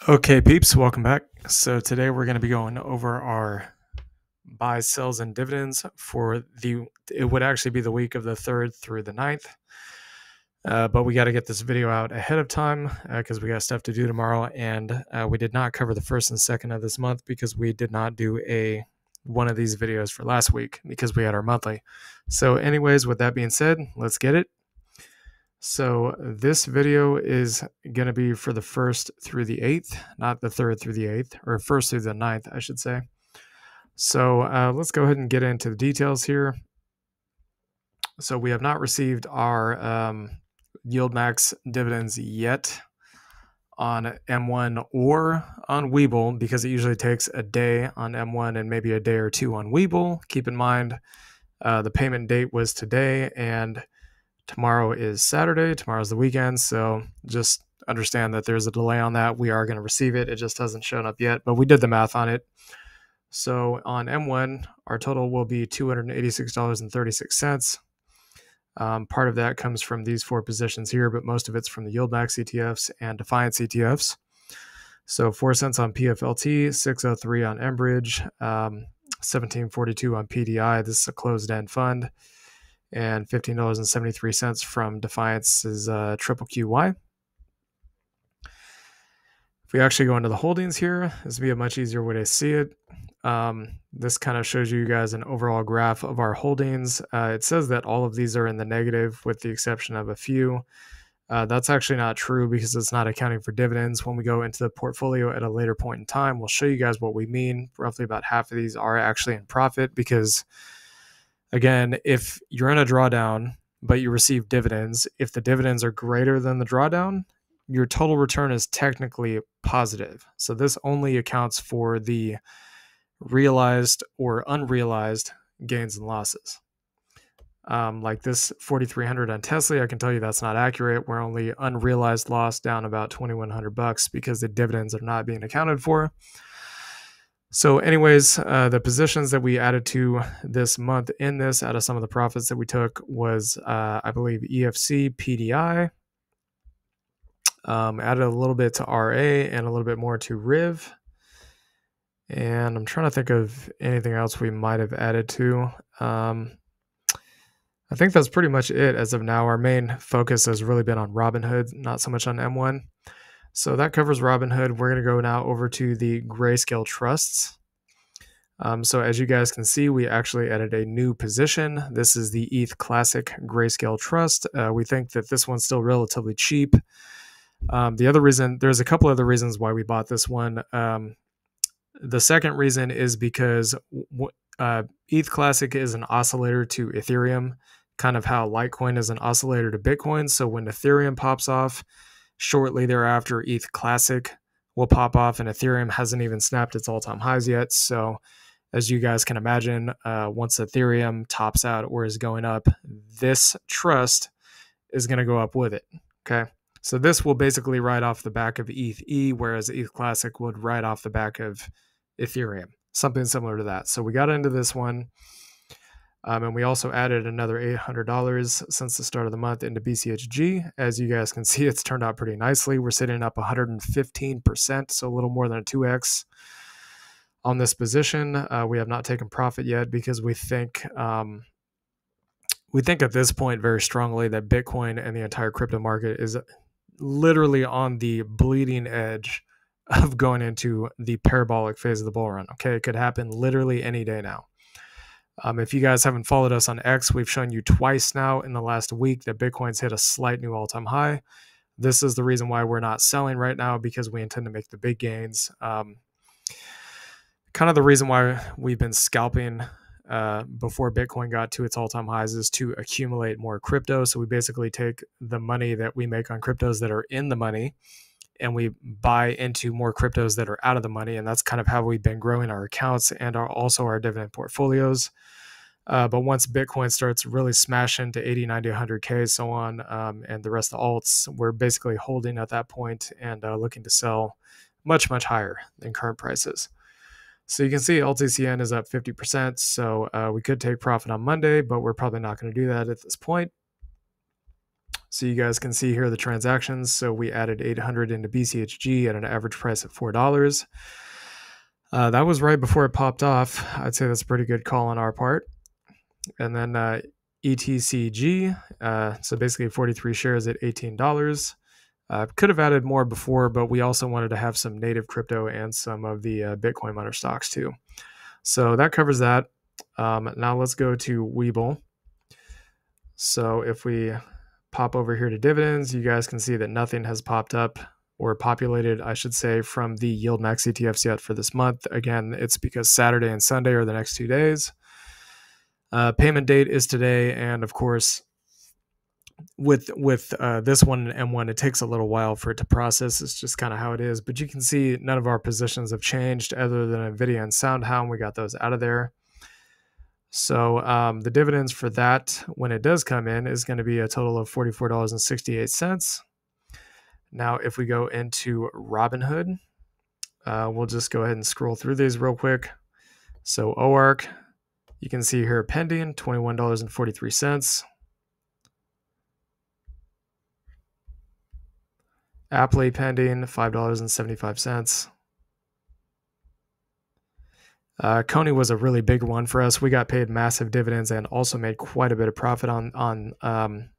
Okay, peeps, welcome back. So today we're going to be going over our buys, sells, and dividends for it would actually be the week of the 3rd through the 9th. But we got to get this video out ahead of time because we got stuff to do tomorrow. And we did not cover the 1st and 2nd of this month because we did not do one of these videos for last week because we had our monthly. So anyways, with that being said, let's get it. So this video is going to be for the 1st through the 8th, not the 3rd through the 8th, or 1st through the 9th, I should say. So let's go ahead and get into the details here. So we have not received our yield max dividends yet on M1 or on Webull because it usually takes a day on M1 and maybe a day or two on Webull. Keep in mind the payment date was today and tomorrow is Saturday. Tomorrow's the weekend. So just understand that there's a delay on that. We are going to receive it. It just hasn't shown up yet, but we did the math on it. So on M1, our total will be $286.36. Part of that comes from these 4 positions here, but most of it's from the yield max ETFs and Defiance ETFs. So 4 cents on PFLT, 603 on Enbridge, 1742 on PDI. This is a closed-end fund. And $15.73 from Defiance's Triple QY. If we actually go into the holdings here, this would be a much easier way to see it. This kind of shows you guys an overall graph of our holdings. It says that all of these are in the negative with the exception of a few. That's actually not true because it's not accounting for dividends. When we go into the portfolio at a later point in time, we'll show you guys what we mean. Roughly about half of these are actually in profit because again, if you're in a drawdown, but you receive dividends, if the dividends are greater than the drawdown, your total return is technically positive. So this only accounts for the realized or unrealized gains and losses. Like this 4,300 on Tesla, I can tell you that's not accurate. We're only unrealized loss down about $2,100 because the dividends are not being accounted for. So anyways, the positions that we added to this month in this out of some of the profits that we took was, I believe, EFC, PDI, added a little bit to RA and a little bit more to RIV. And I'm trying to think of anything else we might have added to. I think that's pretty much it as of now. Our main focus has really been on Robinhood, not so much on M1. So that covers Robinhood. We're going to go now over to the Grayscale Trusts. So as you guys can see, we actually added a new position. This is the ETH Classic Grayscale Trust. We think that this one's still relatively cheap. There's a couple other reasons why we bought this one. The second reason is because ETH Classic is an oscillator to Ethereum, kind of how Litecoin is an oscillator to Bitcoin. So when Ethereum pops off, shortly thereafter, ETH Classic will pop off, and Ethereum hasn't even snapped its all-time highs yet. So as you guys can imagine, once Ethereum tops out or is going up, this trust is going to go up with it. Okay. So this will basically ride off the back of ETH, whereas ETH Classic would ride off the back of Ethereum, something similar to that. So we got into this one. And we also added another $800 since the start of the month into BCHG. As you guys can see, it's turned out pretty nicely. We're sitting up 115%, so a little more than a 2x on this position. We have not taken profit yet because we think at this point very strongly that Bitcoin and the entire crypto market is literally on the bleeding edge of going into the parabolic phase of the bull run. Okay, it could happen literally any day now. If you guys haven't followed us on X, we've shown you twice now in the last week that Bitcoin's hit a slight new all-time high. This is the reason why we're not selling right now, because we intend to make the big gains. Kind of the reason why we've been scalping before Bitcoin got to its all-time highs is to accumulate more crypto. So we basically take the money that we make on cryptos that are in the money and we buy into more cryptos that are out of the money. And that's kind of how we've been growing our accounts and also our dividend portfolios. But once Bitcoin starts really smashing to 80, 90, 100K, so on, and the rest of the alts, we're basically holding at that point and looking to sell much, much higher than current prices. So you can see LTCN is up 50%. So we could take profit on Monday, but we're probably not going to do that at this point. So you guys can see here the transactions. So we added 800 into BCHG at an average price of $4. That was right before it popped off. I'd say that's a pretty good call on our part. And then ETCG, so basically 43 shares at $18. Could have added more before, but we also wanted to have some native crypto and some of the Bitcoin miner stocks too. So that covers that. Now let's go to Webull. So if we pop over here to dividends, you guys can see that nothing has popped up or populated, I should say, from the Yield Max ETFs yet for this month. Again, it's because Saturday and Sunday are the next 2 days. Payment date is today, and of course, with this one and M1, it takes a little while for it to process. It's just kind of how it is. But you can see none of our positions have changed other than NVIDIA and SoundHound. We got those out of there. So the dividends for that, when it does come in, is going to be a total of $44.68. Now, if we go into Robinhood, we'll just go ahead and scroll through these real quick. So OARC, you can see here pending, $21.43. Aptly pending, $5.75. Coney was a really big one for us. We got paid massive dividends and also made quite a bit of profit on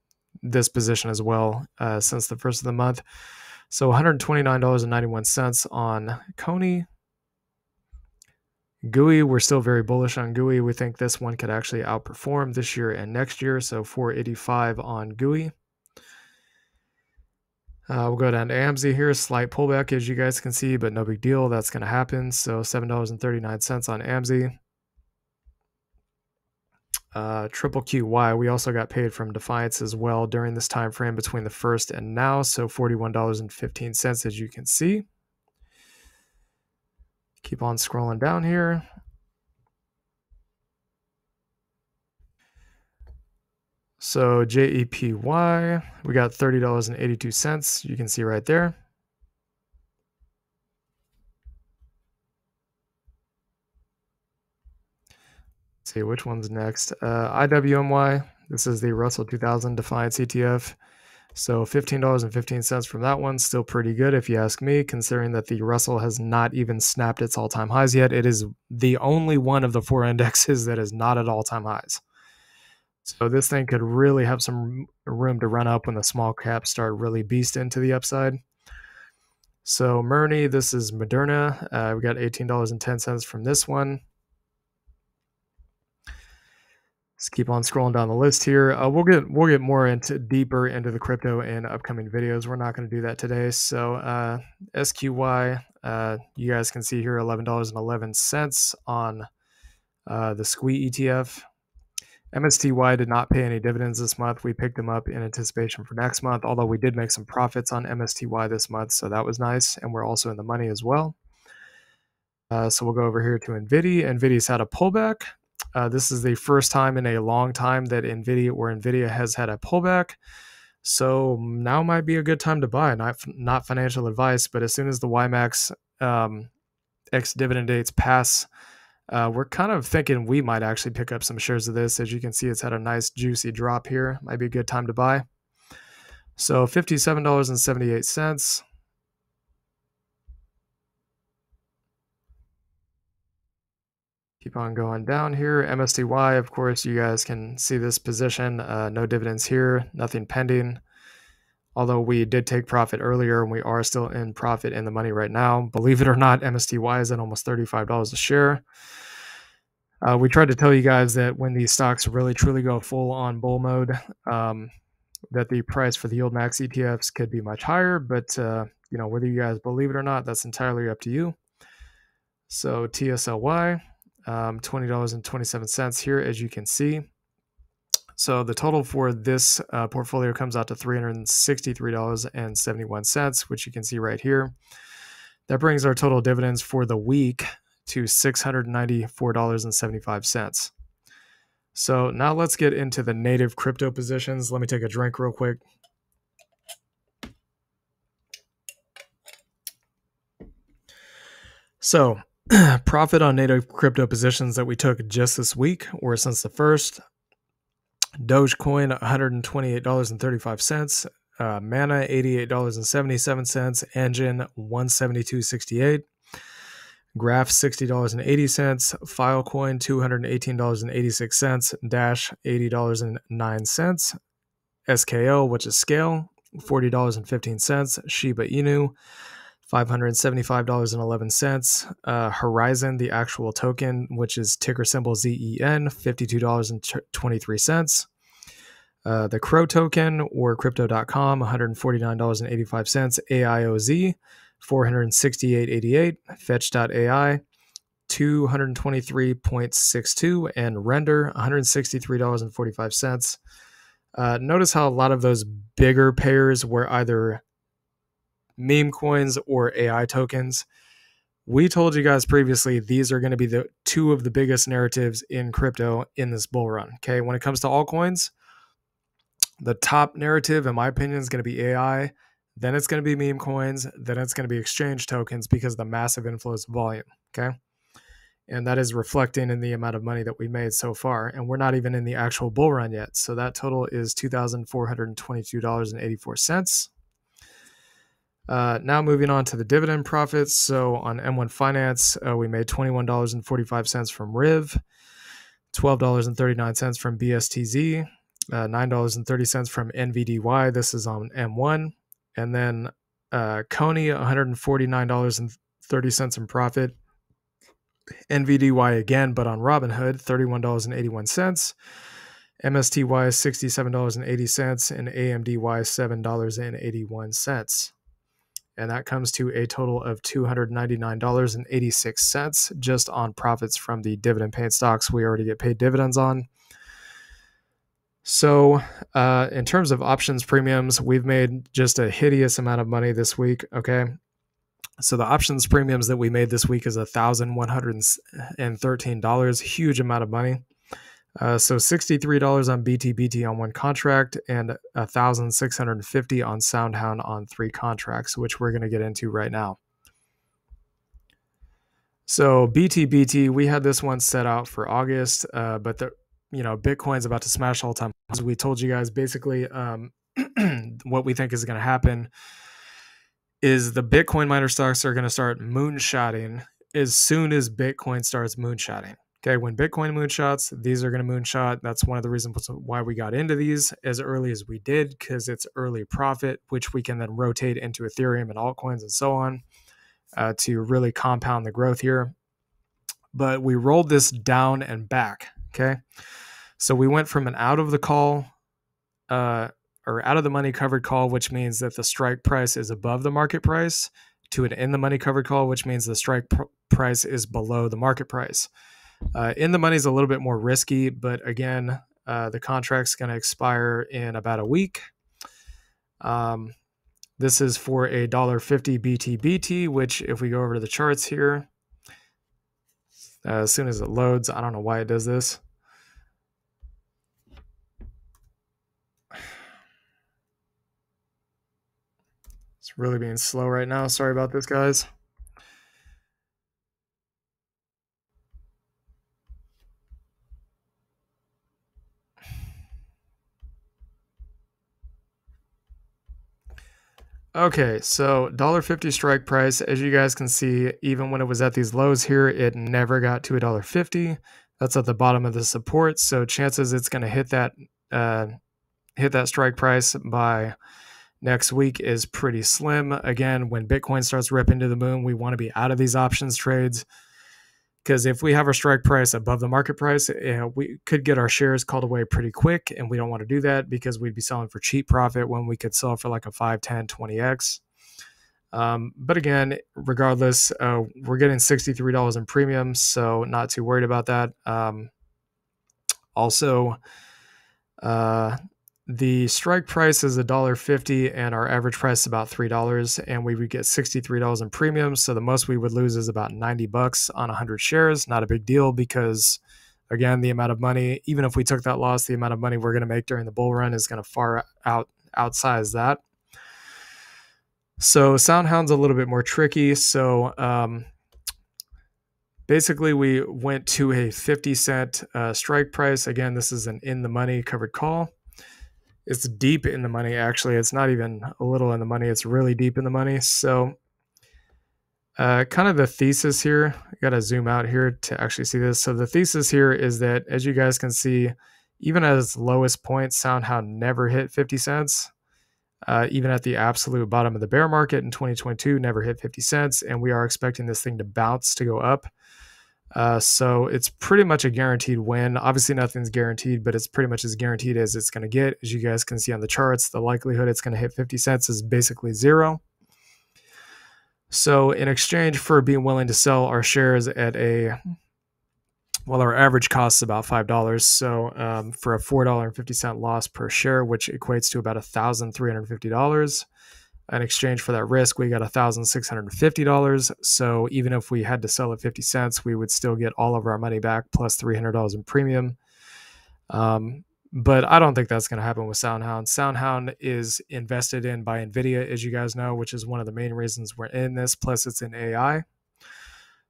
this position as well since the first of the month. So $129.91 on Coney. GUI, we're still very bullish on GUI. We think this one could actually outperform this year and next year. So $4.85 on GUI. We'll go down to AMZ here. Slight pullback, as you guys can see, but no big deal. That's going to happen. So $7.39 on AMZ. Triple QY, we also got paid from Defiance as well during this time frame between the first and now. So $41.15, as you can see. Keep on scrolling down here. So JEPY, we got $30.82. You can see right there. Let's see which one's next. IWMY, this is the Russell 2000 Defiance ETF. So $15.15 from that one, still pretty good if you ask me, considering that the Russell has not even snapped its all-time highs yet. It is the only one of the 4 indexes that is not at all-time highs. So this thing could really have some room to run up when the small caps start really beasting to the upside. So Murni, this is Moderna. We got $18.10 from this one. Let's keep on scrolling down the list here. We'll get more deeper into the crypto in upcoming videos. We're not going to do that today. So SQY, you guys can see here $11.11 on the SQUI ETF. MSTY did not pay any dividends this month. We picked them up in anticipation for next month, although we did make some profits on MSTY this month, so that was nice, and we're also in the money as well. So we'll go over here to NVIDIA. NVIDIA's had a pullback. This is the first time in a long time that NVIDIA has had a pullback. So now might be a good time to buy. Not financial advice, but as soon as the YMAX ex-dividend dates pass, we're kind of thinking we might actually pick up some shares of this. As you can see, it's had a nice juicy drop here. Might be a good time to buy. So $57.78. Keep on going down here. MSTY, of course, you guys can see this position. No dividends here, nothing pending. Although we did take profit earlier, and we are still in profit in the money right now. Believe it or not, MSTY is at almost $35 a share. We tried to tell you guys that when these stocks really truly go full on bull mode, that the price for the Yield Max ETFs could be much higher. But whether you guys believe it or not, that's entirely up to you. So TSLY, $20.27 here, as you can see. So the total for this portfolio comes out to $363.71, which you can see right here. That brings our total dividends for the week to $694.75. So now let's get into the native crypto positions. Let me take a drink real quick. So profit on native crypto positions that we took just this week or since the first. Dogecoin, $128.35. Mana, $88.77. Engine, $172.68. Graph, $60.80. Filecoin, $218.86. Dash, $80.09. SKO, which is scale, $40.15. Shiba Inu, $575.11. Horizon, the actual token, which is ticker symbol ZEN, $52.23. The Crow token, or crypto.com, $149.85. AIOZ, $468.88. Fetch.ai, $223.62. And Render, $163.45. Notice how a lot of those bigger pairs were either meme coins or AI tokens. We told you guys previously these are going to be the two of the biggest narratives in crypto in this bull run. Okay, when it comes to altcoins, the top narrative, in my opinion, is going to be AI. Then it's going to be meme coins. Then it's going to be exchange tokens because of the massive inflows of volume. Okay. And that is reflecting in the amount of money that we made so far. And we're not even in the actual bull run yet. So that total is $2,422.84. Now moving on to the dividend profits. So on M1 Finance, we made $21.45 from RIV, $12.39 from BSTZ, $9.30 from NVDY. This is on M1. And then Coney, $149.30 in profit. NVDY again, but on Robinhood, $31.81. MSTY, $67.80. And AMDY, $7.81. And that comes to a total of $299.86 just on profits from the dividend paying stocks we already get paid dividends on. So in terms of options premiums, we've made just a hideous amount of money this week, okay? So the options premiums that we made this week is $1,113, huge amount of money. So $63 on BTBT on one contract and $1,650 on SoundHound on 3 contracts, which we're going to get into right now. So BTBT, we had this one set out for August, but Bitcoin's about to smash all-time highs. We told you guys basically what we think is going to happen is the Bitcoin miner stocks are going to start moonshotting as soon as Bitcoin starts moonshotting. Okay, when Bitcoin moonshots, these are going to moonshot. That's one of the reasons why we got into these as early as we did, because it's early profit, which we can then rotate into Ethereum and altcoins and so on to really compound the growth here. But we rolled this down and back, okay? So we went from an out of the call or out of the money covered call, which means that the strike price is above the market price, to an in the money covered call, which means the strike price is below the market price. In the money is a little bit more risky, but again, the contract's going to expire in about a week. This is for a $1.50 BTBT, which if we go over to the charts here, as soon as it loads, I don't know why it does this. It's really being slow right now. Sorry about this, guys. Okay, so $1.50 strike price. As you guys can see, even when it was at these lows here, it never got to $1.50. That's at the bottom of the support. So chances it's going to hit that strike price by next week is pretty slim. Again, when Bitcoin starts ripping to the moon, we want to be out of these options trades, because if we have our strike price above the market price, we could get our shares called away pretty quick, and we don't want to do that because we'd be selling for cheap profit when we could sell for like a 5, 10, 20x. But again, regardless, we're getting $63 in premiums, so not too worried about that. Also, the strike price is $1.50 and our average price is about $3, and we would get $63 in premiums. So the most we would lose is about $90 on 100 shares. Not a big deal because, again, the amount of money, even if we took that loss, the amount of money we're going to make during the bull run is going to far outsize that. So SoundHound's a little bit more tricky. So basically we went to a 50-cent strike price. Again, this is an in the money covered call. It's deep in the money, actually. It's not even a little in the money. It's really deep in the money. So kind of the thesis here, I got to zoom out here to actually see this. So the thesis here is that, as you guys can see, even at its lowest point, SoundHound never hit 50 cents. Even at the absolute bottom of the bear market in 2022, never hit 50 cents. And we are expecting this thing to bounce to go up. So it's pretty much a guaranteed win. Obviously, nothing's guaranteed, but it's pretty much as guaranteed as it's going to get. As you guys can see on the charts, the likelihood it's going to hit 50 cents is basically zero. So in exchange for being willing to sell our shares at our average cost is about $5. So for a $4.50 loss per share, which equates to about $1,350. In exchange for that risk, we got $1,650. So even if we had to sell at 50 cents, we would still get all of our money back plus $300 in premium. But I don't think that's going to happen with SoundHound. SoundHound is invested in by NVIDIA, as you guys know, which is one of the main reasons we're in this. Plus, it's in AI.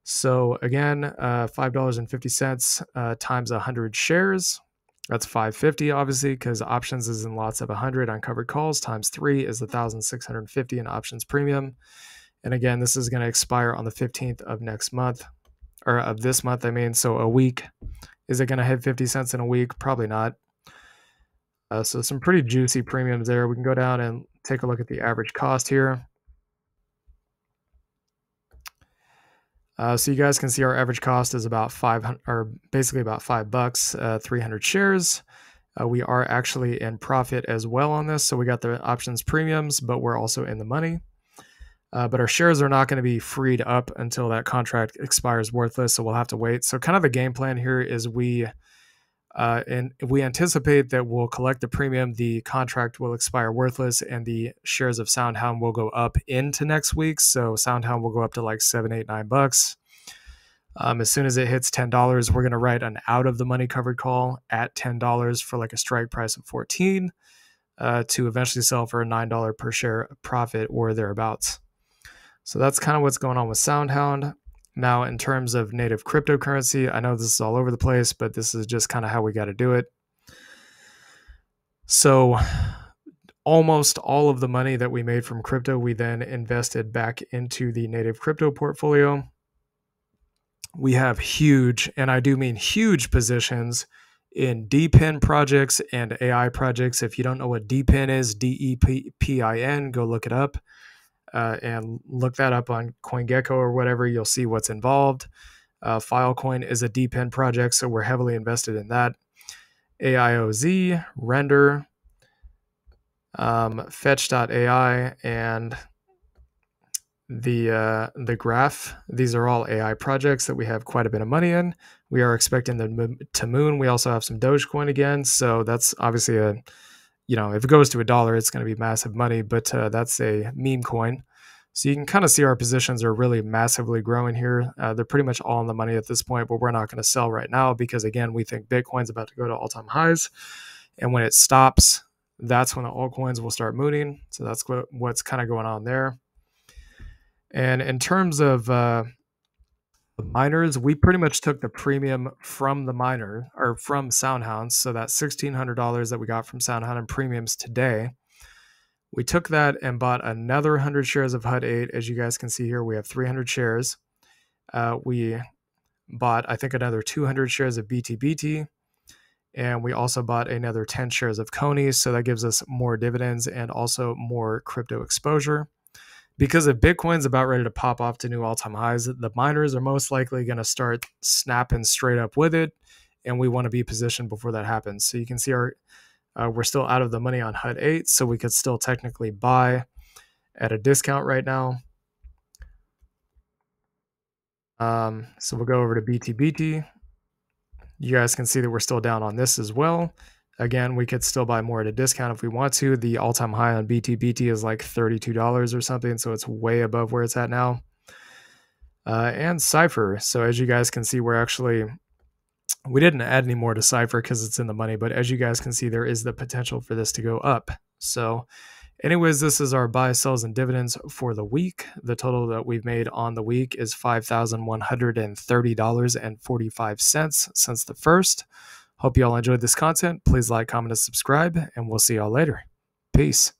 So again, $5.50 times 100 shares. That's $550, obviously, because options is in lots of 100 on covered calls. Times 3 is $1,650 in options premium. And again, this is going to expire on the 15th of next month, or of this month, I mean. So a week. Is it going to hit 50 cents in a week? Probably not. So some pretty juicy premiums there. We can go down and take a look at the average cost here. So you guys can see our average cost is about basically about $5, 300 shares. We are actually in profit as well on this. So we got the options premiums, but we're also in the money. But our shares are not going to be freed up until that contract expires worthless. So we'll have to wait. So kind of the game plan here is we anticipate that we'll collect the premium, the contract will expire worthless, and the shares of SoundHound will go up into next week. So SoundHound will go up to like $7, $8, $9. As soon as it hits $10, we're going to write an out of the money covered call at $10 for like a strike price of 14 to eventually sell for a $9 per share profit or thereabouts. So that's kind of what's going on with SoundHound. Now, in terms of native cryptocurrency, I know this is all over the place, but this is just kind of how we got to do it. So almost all of the money that we made from crypto, we then invested back into the native crypto portfolio. We have huge, and I do mean huge, positions in DPIN projects and AI projects. If you don't know what DPIN is, DEPIN, go look it up. And look that up on CoinGecko or whatever. You'll see what's involved. Filecoin is a DPIN project, so we're heavily invested in that. AIOZ, Render, Fetch.ai, and the Graph. These are all AI projects that we have quite a bit of money in. We are expecting them to moon. We also have some Dogecoin again, so that's obviously if it goes to $1, it's going to be massive money, but that's a meme coin. So you can kind of see our positions are really massively growing here. They're pretty much all in the money at this point, but we're not going to sell right now because, again, we think Bitcoin's about to go to all-time highs. And when it stops, that's when the altcoins will start mooning. So that's what's kind of going on there. And in terms of the miners, we pretty much took the premium from the miner, or from SoundHound. So that $1,600 that we got from SoundHound in premiums today, we took that and bought another 100 shares of HUD8. As you guys can see here, we have 300 shares. We bought, I think, another 200 shares of BTBT. And we also bought another 10 shares of Coney. So that gives us more dividends and also more crypto exposure. Because if Bitcoin's about ready to pop off to new all-time highs, the miners are most likely going to start snapping straight up with it, and we want to be positioned before that happens. So you can see we're still out of the money on HUD8, so we could still technically buy at a discount right now. So we'll go over to BTBT. You guys can see that we're still down on this as well. Again, we could still buy more at a discount if we want to. The all-time high on BTBT is like $32 or something, so it's way above where it's at now. And Cypher. So as you guys can see, we didn't add any more to Cypher because it's in the money, but as you guys can see, there is the potential for this to go up. So Anyways, this is our buy, sells, and dividends for the week. The total that we've made on the week is $5,130.45 since the first. Hope you all enjoyed this content. Please like, comment, and subscribe, and we'll see y'all later. Peace.